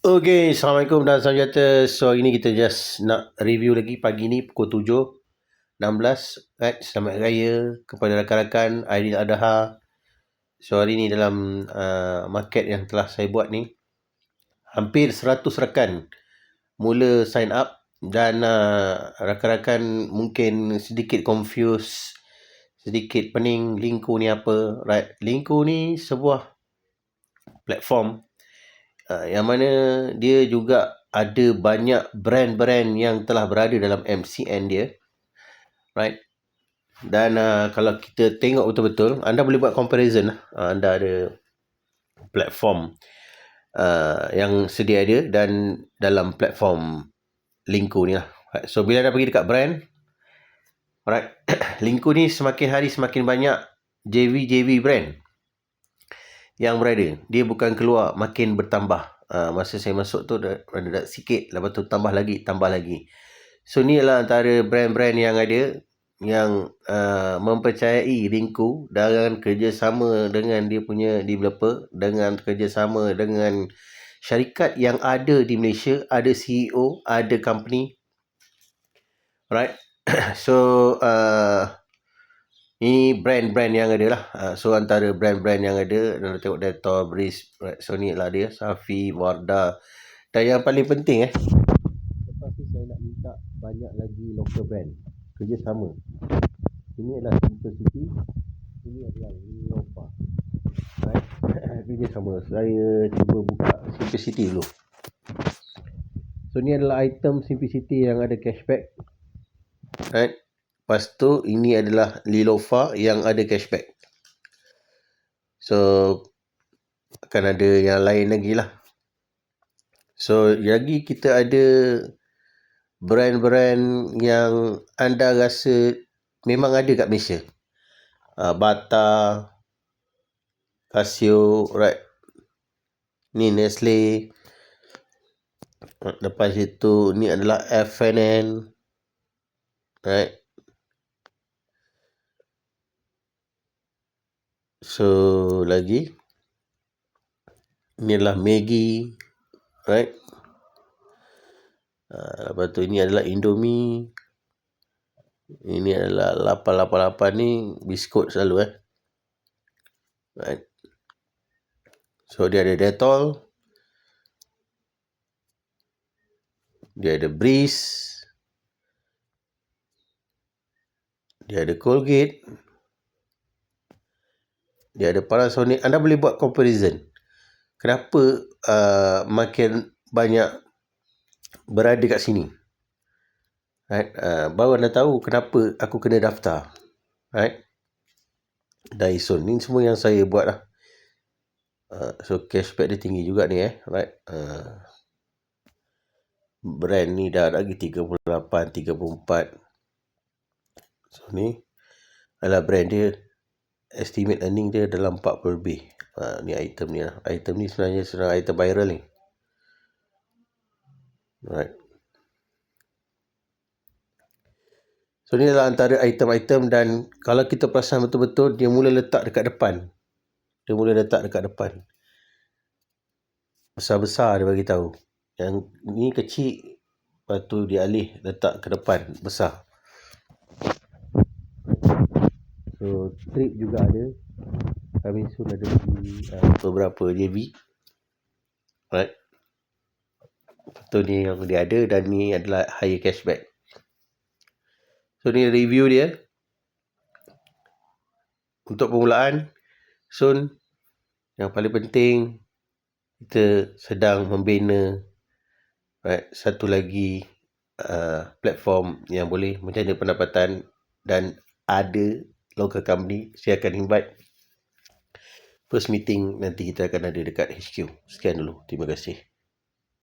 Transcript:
Okay, Assalamualaikum dan salam sejahtera. So, hari ni kita just nak review lagi pagi ni pukul 7.16. Right? Selamat Raya kepada rakan-rakan Aidiladha. So, hari ni dalam market yang telah saya buat ni, hampir 100 rakan mula sign up dan rakan-rakan mungkin sedikit confused, sedikit pening Linku ni apa. Right? Linku ni sebuah platform yang mana dia juga ada banyak brand-brand yang telah berada dalam MCN dia, right? Dan kalau kita tengok betul-betul, anda boleh buat comparison. Anda ada platform yang sedia ada dan dalam platform Linku ni lah. Right? So bila anda pergi dekat brand, right, Linku ni semakin hari semakin banyak JV brand yang berada. Dia bukan keluar, makin bertambah. Masa saya masuk tu ada sikit, lepas tu tambah lagi. So ni adalah antara brand-brand yang ada, yang mempercayai Linku dengan kerjasama dengan dia punya developer, dengan kerjasama dengan syarikat yang ada di Malaysia, ada CEO, ada company, right? So ini brand-brand yang ada lah. So antara brand-brand yang ada, anda tengok Dettol, Breeze, right? So ni lah dia, Safi, Wardah. Dan yang paling penting lepas tu saya nak minta banyak lagi local brand kerjasama. Ini adalah Simplicity, ini adalah Lilofa, right? Kerjasama. Saya cuba buka Simplicity dulu. So ni adalah item Simplicity yang ada cashback, right? Lepas tu ini adalah Lilofa yang ada cashback. So akan ada yang lain lagi lah. So lagi kita ada brand-brand yang anda rasa memang ada kat Malaysia. Bata, Casio, right? Ni Nestle. Lepas itu ni adalah FNN, right? So lagi ni adalah Maggi, right? Lepas tu ini adalah Indomie. Ini adalah 888 ni biskut selalu right? So dia ada Dettol, dia ada Breeze, dia ada Colgate, dia ada Panasonic. Anda boleh buat comparison. Kenapa makin banyak berada kat sini, right? Baru anda tahu kenapa aku kena daftar, right? Dyson ni semua yang saya buat lah. So cashback dia tinggi juga ni right? Brand ni dah lagi 38, 34. So ni adalah brand dia, estimate earning dia dalam 40 lebih. Ni item ni lah. Item ni sebenarnya sedang item viral ni, right? So ni adalah antara item-item, dan kalau kita perasan betul-betul, dia mula letak dekat depan. Besar-besar dia bagi tahu. Yang ni kecil, lepas tu dia alih letak ke depan besar. So trip juga ada. Kami soon ada lagi beberapa JV, right? So ni yang dia ada, dan ni adalah higher cashback. So ni review dia untuk permulaan. Soon, yang paling penting, kita sedang membina, right, satu lagi platform yang boleh menjana pendapatan dan ada local company. Saya akan invite first meeting nanti kita akan ada dekat HQ. Sekian dulu. Terima kasih.